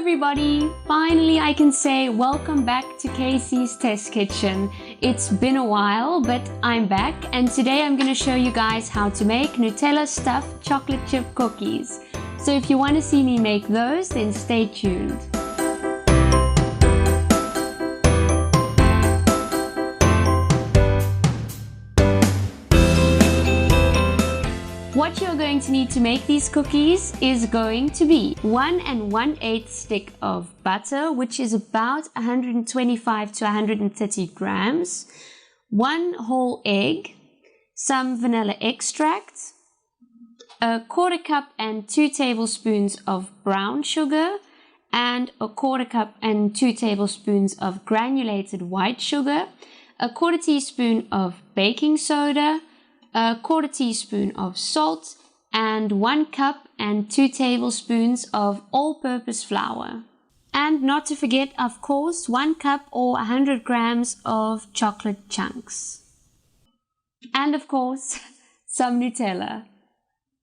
everybody! Finally I can say welcome back to Casey's Test Kitchen. It's been a while, but I'm back and today I'm going to show you guys how to make Nutella stuffed chocolate chip cookies. So if you want to see me make those, then stay tuned. What you're going to need to make these cookies is going to be 1 1/8 stick of butter, which is about 125 to 130 grams, 1 whole egg, some vanilla extract, a 1/4 cup and 2 tablespoons of brown sugar, and a 1/4 cup and 2 tablespoons of granulated white sugar, a 1/4 teaspoon of baking soda, a 1/4 teaspoon of salt, and 1 cup and 2 tablespoons of all-purpose flour. And not to forget, of course, 1 cup or 100 grams of chocolate chunks. And of course, some Nutella.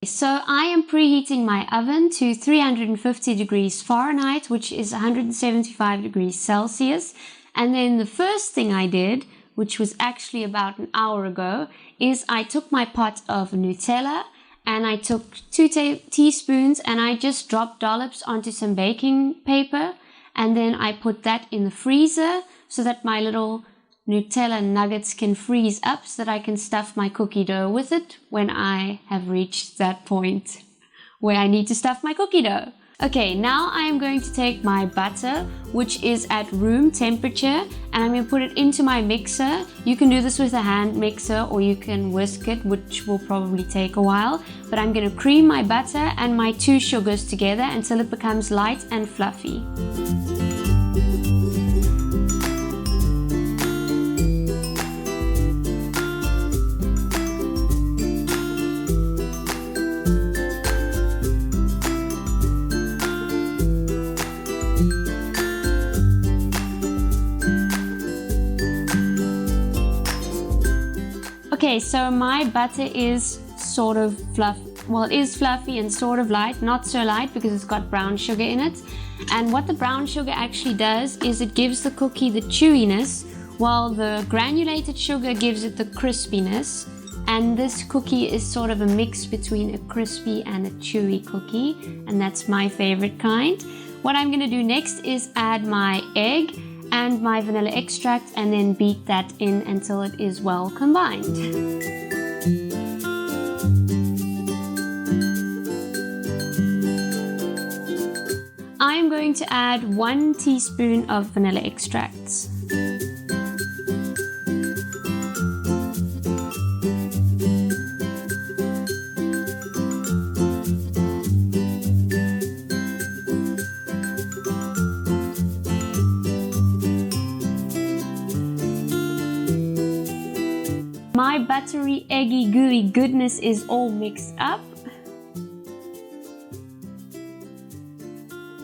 So I am preheating my oven to 350 degrees Fahrenheit, which is 175 degrees Celsius. And then the first thing I did, which was actually about an hour ago, is I took my pot of Nutella and I took 2 teaspoons and I just dropped dollops onto some baking paper, and then I put that in the freezer so that my little Nutella nuggets can freeze up so that I can stuff my cookie dough with it when I have reached that point where I need to stuff my cookie dough. Okay, now I am going to take my butter, which is at room temperature, and I'm going to put it into my mixer. You can do this with a hand mixer or you can whisk it, which will probably take a while. But I'm going to cream my butter and my 2 sugars together until it becomes light and fluffy. Okay, so my butter is sort of fluffy and sort of light, not so light because it's got brown sugar in it. And what the brown sugar actually does is it gives the cookie the chewiness, while the granulated sugar gives it the crispiness. And this cookie is sort of a mix between a crispy and a chewy cookie, and that's my favorite kind. What I'm going to do next is add my egg and my vanilla extract and then beat that in until it is well combined. I'm going to add 1 teaspoon of vanilla extract. My buttery, eggy, gooey goodness is all mixed up.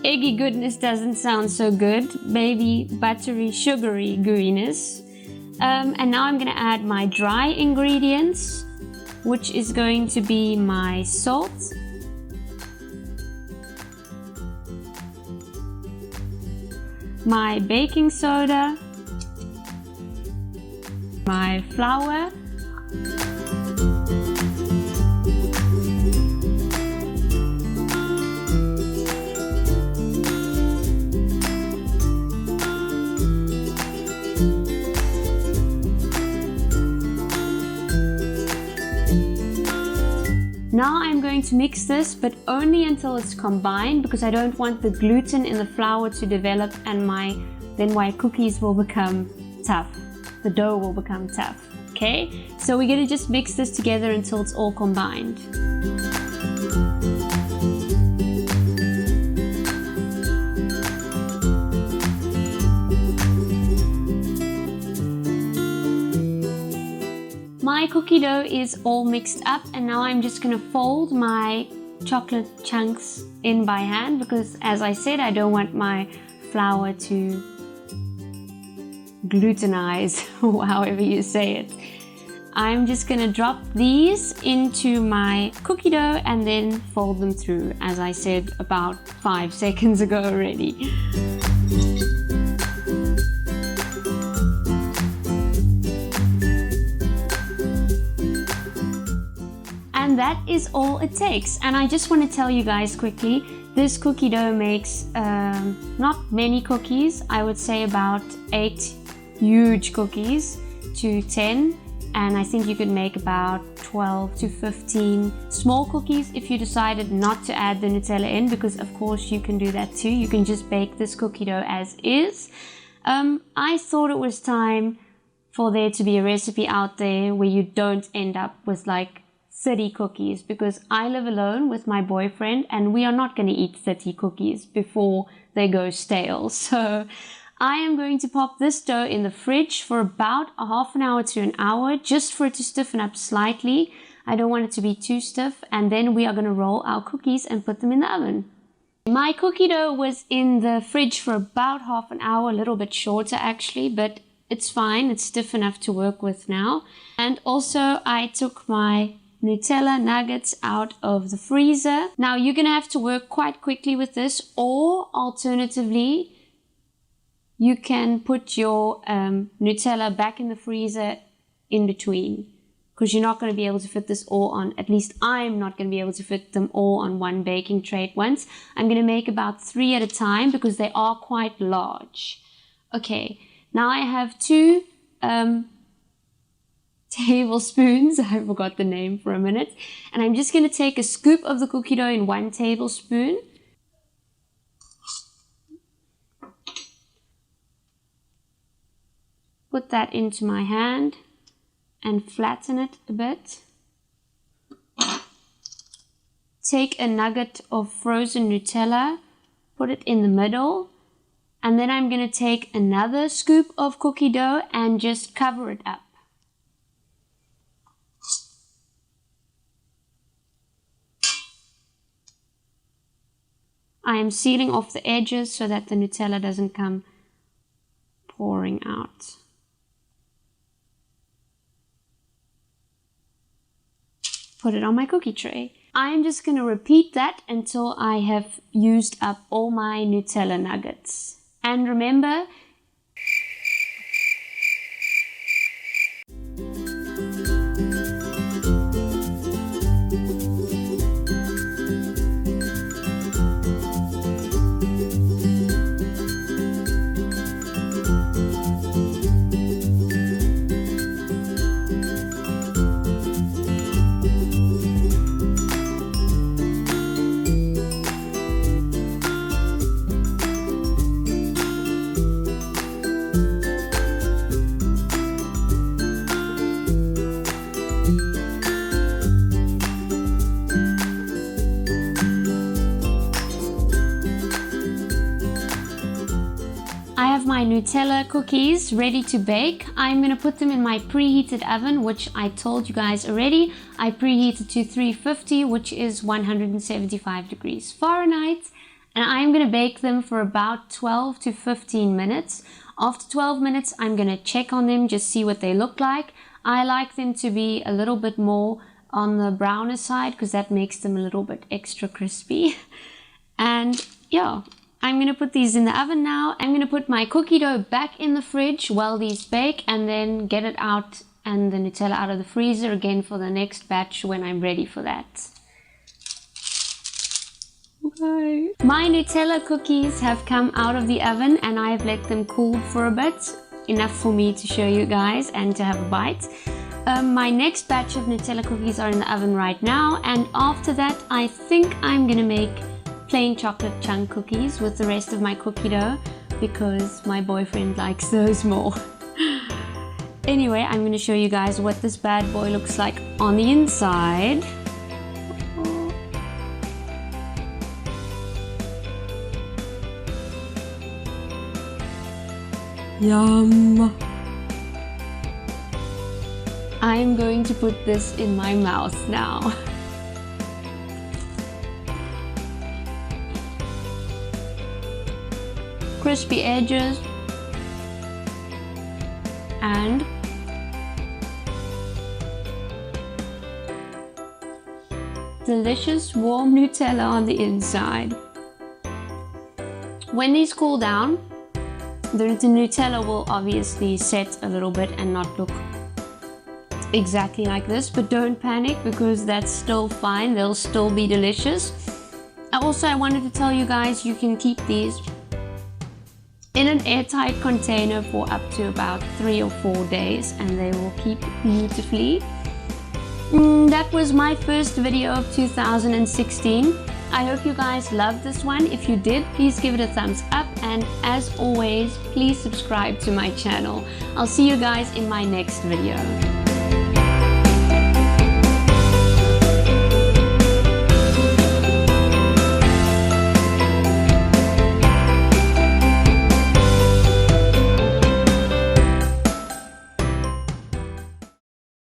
Eggy goodness doesn't sound so good. Maybe buttery, sugary gooiness. And now I'm going to add my dry ingredients, which is going to be my salt, my baking soda, my flour, Now I'm going to mix this, but only until it's combined, because I don't want the gluten in the flour to develop and then my cookies will become tough. The dough will become tough. Okay, so we're going to just mix this together until it's all combined. My cookie dough is all mixed up, and now I'm just going to fold my chocolate chunks in by hand because, as I said, I don't want my flour to glutenize, or however you say it. I'm just gonna drop these into my cookie dough and then fold them through, as I said about 5 seconds ago already. And that is all it takes. And I just want to tell you guys quickly, this cookie dough makes not many cookies. I would say about 8 huge cookies to 10. And I think you could make about 12 to 15 small cookies if you decided not to add the Nutella in, because of course you can do that too. You can just bake this cookie dough as is. I thought it was time for there to be a recipe out there where you don't end up with like 30 cookies, because I live alone with my boyfriend and we are not going to eat 30 cookies before they go stale. So I am going to pop this dough in the fridge for about a half an hour to an hour, just for it to stiffen up slightly. I don't want it to be too stiff. And then we are going to roll our cookies and put them in the oven. My cookie dough was in the fridge for about half an hour, a little bit shorter actually, but it's fine. It's stiff enough to work with now. And also I took my Nutella nuggets out of the freezer. Now you're going to have to work quite quickly with this, or alternatively, you can put your Nutella back in the freezer in between, because you're not going to be able to fit this all on, at least I'm not going to be able to fit them all on one baking tray at once. I'm going to make about 3 at a time because they are quite large. Okay, now I have 2 tablespoons, I forgot the name for a minute, and I'm just going to take a scoop of the cookie dough in 1 tablespoon. Put that into my hand and flatten it a bit. Take a nugget of frozen Nutella, put it in the middle, and then I'm going to take another scoop of cookie dough and just cover it up. I am sealing off the edges so that the Nutella doesn't come pouring out. Put it on my cookie tray. I'm just going to repeat that until I have used up all my Nutella nuggets. And remember, my Nutella cookies ready to bake. I'm going to put them in my preheated oven, which I told you guys already. I preheated to 350, which is 175 degrees Fahrenheit. And I'm going to bake them for about 12 to 15 minutes. After 12 minutes, I'm going to check on them, just see what they look like. I like them to be a little bit more on the browner side because that makes them a little bit extra crispy. And yeah, I'm going to put these in the oven now. I'm going to put my cookie dough back in the fridge while these bake and then get it out and the Nutella out of the freezer again for the next batch when I'm ready for that. Okay. My Nutella cookies have come out of the oven and I've let them cool for a bit. Enough for me to show you guys and to have a bite. My next batch of Nutella cookies are in the oven right now, and after that I think I'm going to make plain chocolate chunk cookies with the rest of my cookie dough because my boyfriend likes those more. Anyway, I'm going to show you guys what this bad boy looks like on the inside. Yum! I'm going to put this in my mouth now. Crispy edges and delicious warm Nutella on the inside. When these cool down, the Nutella will obviously set a little bit and not look exactly like this, but don't panic because that's still fine. They'll still be delicious. Also, I wanted to tell you guys, you can keep these in an airtight container for up to about 3 or 4 days and they will keep beautifully. That was my first video of 2016. I hope you guys loved this one. If you did, please give it a thumbs up, and as always, please subscribe to my channel. I'll see you guys in my next video.